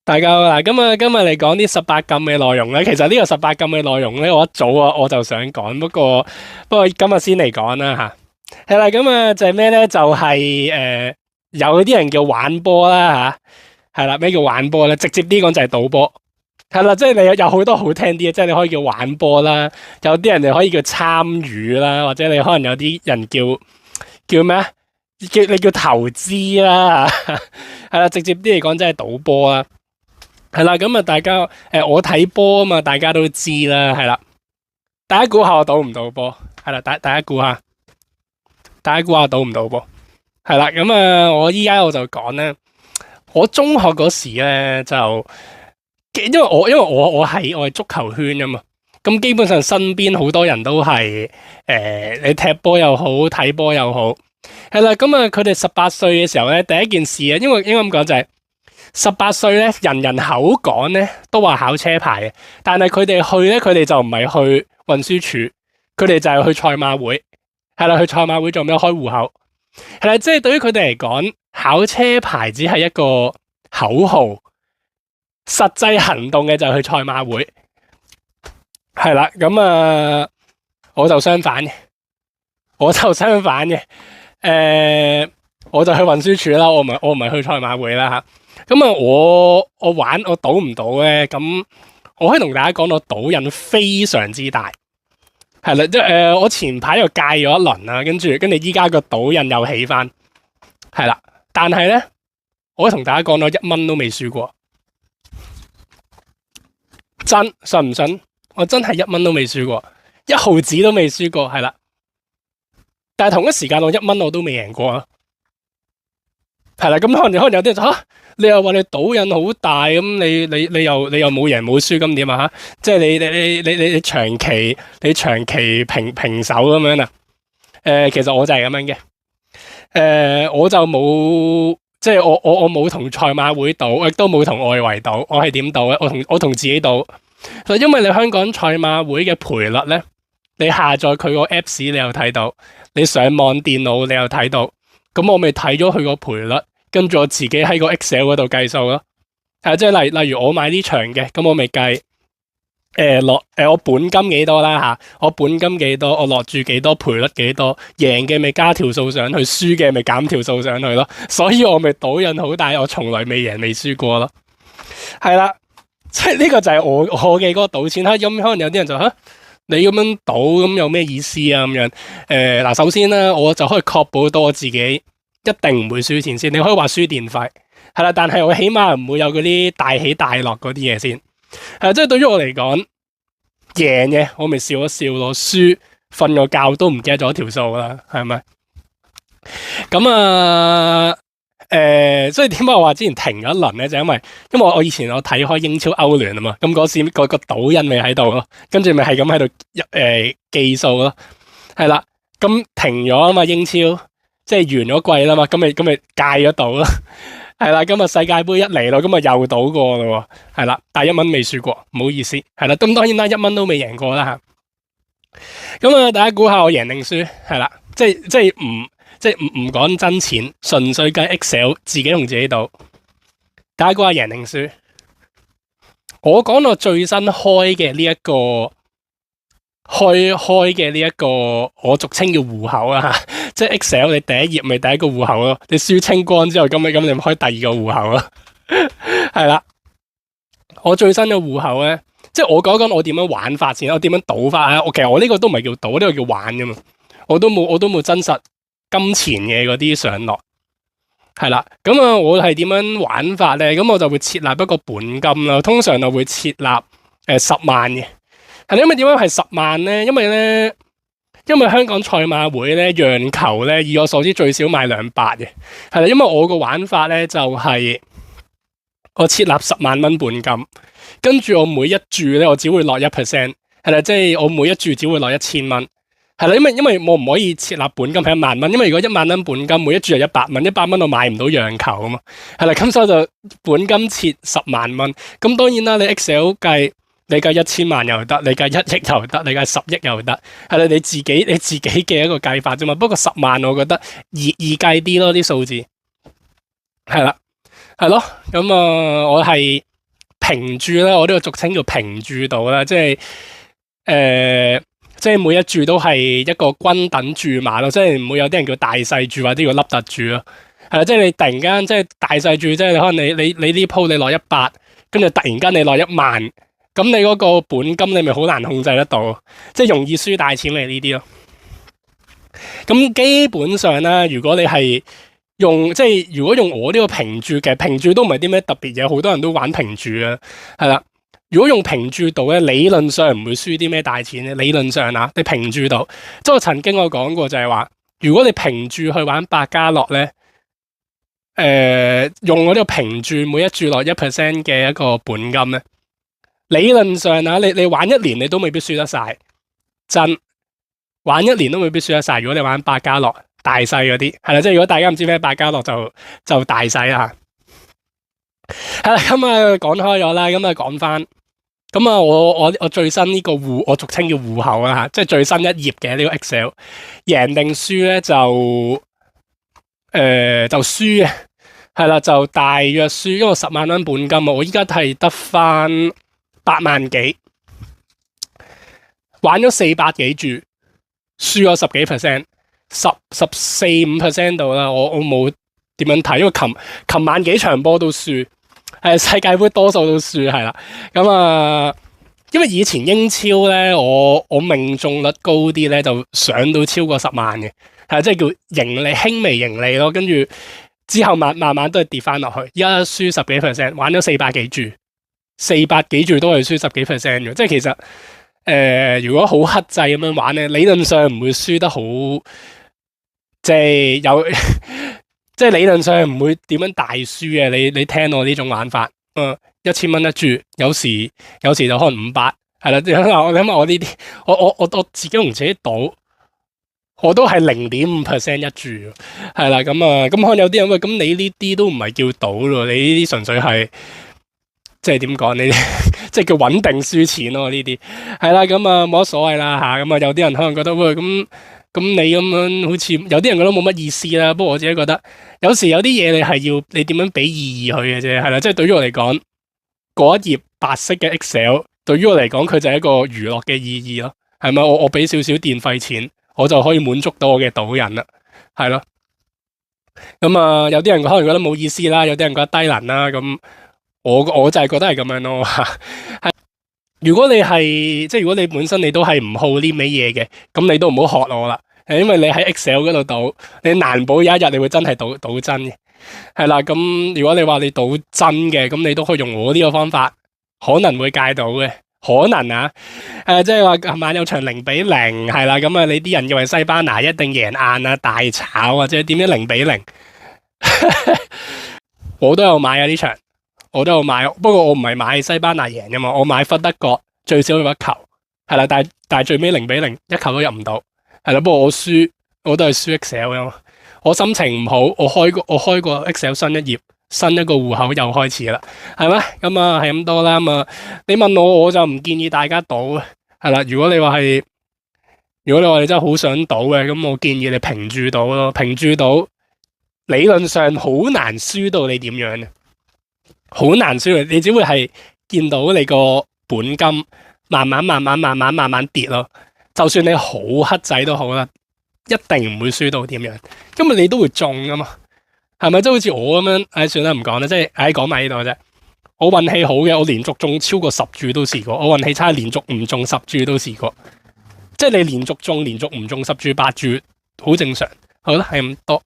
大家好啦，今日嚟講啲十八禁嘅內容咧。其實呢個十八禁嘅內容咧，我一早我就想講，不過今日先嚟講啦吓。係啦，咁啊就係咩咧？就係有啲人叫玩波啦吓。係啦，咩叫玩波咧？直接啲講就係賭波。係啦，即係你有好多好聽啲嘅，即係你可以叫玩波啦，有啲人你可以叫參與啦，或者你可能有啲人叫咩啊？你叫投資啦。係啦，直接啲嚟講，即係賭波啦。係啦，咁啊，大家我睇波啊嘛，大家都知啦，係啦。大家估下我賭唔賭波？係啦，大家估下，大家估下我賭唔賭波？係啦，咁啊，我依家我就講咧，我中學嗰時咧就，因為我係足球圈啊嘛，咁基本上身邊好多人都係你踢波又好，睇波又好，係啦，咁啊，佢哋18歲嘅時候咧，第一件事啊，因為應該咁講就係。18歲咧，人人口講咧都話考車牌嘅，但係佢哋去咧，佢哋就唔係去運輸署，佢哋就係去賽馬會，係啦，去賽馬會做咩？開戶口，係啦，即係對於佢哋嚟講，考車牌只係一個口號，實際行動嘅就係去賽馬會，係啦，咁我就相反嘅，我就相反嘅，我就去運輸署啦，我唔係去賽馬會啦吓。咁啊，我賭唔賭咧？咁我可以同大家講，我賭癮非常之大，係啦，即係我前排又戒咗一輪啦，跟住依家個賭癮又起翻，係啦。但係咧，我可以同大家講，我1蚊都未輸過，信唔信？我真係1蚊都未輸過，1毫子都未輸過，係啦。但係同一時間，我1蚊我都未贏過啊，係啦。咁可能有啲人就吓。你又話你賭癮好大咁，你又冇贏冇輸咁點啊吓？即係你長期平手咁樣啊？其實我就係咁樣嘅。我就冇即係我冇同賽馬會賭，亦都冇同外圍賭。我係點賭咧？我同自己賭。因為你香港賽馬會嘅賠率咧，你下載佢個 Apps 你又睇到，你上網電腦你又睇到，咁我咪睇咗佢個賠率。跟住我自己喺個 Excel 嗰度計數咯，即係例如我買呢場嘅，咁我咪計我本金幾多啦吓，我本金幾多，我落注幾多，賠率幾多，贏嘅咪加條數上去，輸嘅咪減條數上去咯，所以我咪賭癮好大，我從來未贏未輸過咯，係啦，即係呢個就係我嘅嗰個賭錢啦。咁可能有啲人就吓，你咁樣賭咁有咩意思啊？咁樣嗱，首先咧，我就可以確保到我自己。一定唔會輸錢先，你可以話輸電費，係啦，但係我起碼唔會有嗰啲大起大落嗰啲嘢先，即係對於我嚟講，贏嘅我咪笑一笑咯，輸瞓個覺都唔記得咗條數啦，係咪？咁所以點解我話之前停咗一輪咧？就因為我以前我睇開英超歐聯啊嘛，咁嗰時個賭癮咪喺度咯，跟住咪係咁喺度計數咯，係啦，咁停咗啊嘛英超。即係完咗季啦嘛，咁咪戒咗賭啦，係啦，今日世界盃一嚟咯，咁咪又賭過咯，係啦，但係1蚊未輸過，唔好意思，係啦，咁當然啦，1蚊都未贏過啦吓。咁大家估下我贏定輸？係啦，即係唔講真錢，純粹計 Excel 自己同自己賭。大家估下贏定輸？我講到最新開嘅呢一個。開嘅呢一個我俗稱叫戶口啊，即係 Excel 你第一頁咪第一個戶口咯，你輸清光之後咁你咪開第二個戶口咯，係啦。我最新嘅戶口咧，即係我講講我點樣玩法先，我點樣賭法啊？其實我呢個都唔係叫賭，呢個叫玩噶嘛。我都冇真實金錢嘅嗰啲上落，係啦。咁我係點樣玩法咧？咁我就會設立一個本金啦，通常就會設立10萬嘅。係因為點解係10萬咧？因為香港賽馬會咧讓球咧，以我所知最少買200嘅，係啦。因為我個玩法咧就係我設立10萬蚊本金，跟住我每一注咧我只會落1%，係啦，即係我每一注只會落1000蚊，係啦。因為我唔可以設立本金係1萬蚊，因為如果1萬蚊本金每一注係100蚊，100蚊我買唔到讓球啊嘛，係啦。咁所以就本金設10萬蚊，咁當然啦，你 Excel 計。你計1000萬又得，你計1億又得，你計10億又得，係啦，你自己嘅一個計法啫嘛。不過10萬我覺得易計啲咯，啲數字係啦，係咯。咁我係平注咧，我呢個俗稱叫平注賭啦，即係每一注都係一個均等注碼咯，即係唔會有啲人叫大細注或者叫凹凸注咯。係啦，即係你突然間即係大細注，即係可能你呢鋪你落100，跟住突然間你落10000，咁你嗰個本金你咪好難控制得到，即係容易輸大錢嚟呢啲咯。咁基本上咧，如果你係如果用我呢個平注嘅平注都唔係啲咩特別嘢，好多人都玩平注啊，係啦。如果用平注賭咧，理論上唔會輸啲咩大錢嘅。理論上啊，你平注賭，即係我曾經我講過就係話，如果你平注去玩百家樂咧，用我呢個平注每一注落1% 嘅一個本金咧，理論上啊，你玩1年你都未必輸得晒，真玩1年都未必輸得晒。如果你玩百家樂大細嗰啲，係啦，即係如果大家唔知咩百家樂就大細啊。係啦，咁啊講開咗啦，咁啊講翻。咁啊，我最新呢個我俗稱叫戶口啦吓，即係最新一頁嘅呢個 Excel， 贏定輸咧就輸啊，係啦，就大約輸，因為10萬蚊本金啊，我依家係得翻8萬幾，玩咗400幾注，輸咗10幾%，14、5% 度啦，我冇點樣睇，因為琴晚幾場波都輸。世界盃多數都輸，係啦，咁啊，因為以前英超咧，我命中率高啲咧，就上到超過10萬嘅，係即係叫盈利，輕微盈利咯。跟住之後慢慢都係跌翻落去，依家輸10幾%，玩咗400幾注，400幾注都係輸10幾%嘅。即係其實如果好克制咁樣玩咧，理論上唔會輸得好，即係有。即係理論上唔會點樣大輸嘅，你聽我呢種玩法，1000蚊一注，有時就可能500，係啦。我諗我呢啲，我自己同自己賭，我都係0.5% 一注，係啦。咁可能有啲人喂，咁你呢啲都唔係叫賭咯，你呢啲純粹係即係點講？你即係叫穩定輸錢咯，呢啲係啦。咁冇乜所謂啦吓。咁有啲人可能覺得喂咁你咁樣好似有啲人覺得冇乜意思啦，不過我自己覺得有時有啲嘢你係要你點樣俾意義佢嘅啫，係啦，即係對於我嚟講，嗰一頁白色嘅 Excel 對於我嚟講佢就係一個娛樂嘅意義咯，係咪？我俾少少電費錢，我就可以滿足到我嘅賭癮啦，係咯。咁有啲人可能覺得冇意思啦，有啲人覺得低能啦，咁我就係覺得係咁樣咯。係如果你本身你都係唔好呢味嘢嘅，咁你都唔好學我啦。因為你喺 Excel 嗰度賭，你難保有一日你會真係賭真嘅，係啦。咁如果你話你賭真嘅，咁你都可以用我呢個方法，可能會戒到嘅，可能啊。即係話琴晚有場0-0，係啦。咁你啲人以為西班牙一定贏硬啊，大炒或者點樣0-0，我都有買啊呢場。我都有買，不過我唔係買西班牙贏㗎嘛，我買忽德國最少要1球，係啦，但係最尾0-0，一球都入唔到，係啦。不過我都係輸 Excel 㗎嘛，我心情唔好，我開個 Excel 新一頁，新一個戶口又開始啦，係咪？咁係咁多啦。你問我就唔建議大家賭，係啦。如果你話你真係好想賭嘅，咁我建議你平注賭咯，平注賭理論上好難輸到你點樣嘅。好難輸，你只會係見到你個本金慢慢跌咯。就算你好黑仔都好啦，一定唔會輸到點樣，因為你都會中噶嘛，係咪？即係好似我咁樣，算啦唔講啦，即係講埋呢度啫。我運氣好嘅，我連續中超過10注都試過；我運氣差，連續唔中10注都試過。即係你連續中，連續唔中10注8注，好正常。好啦，係咁多。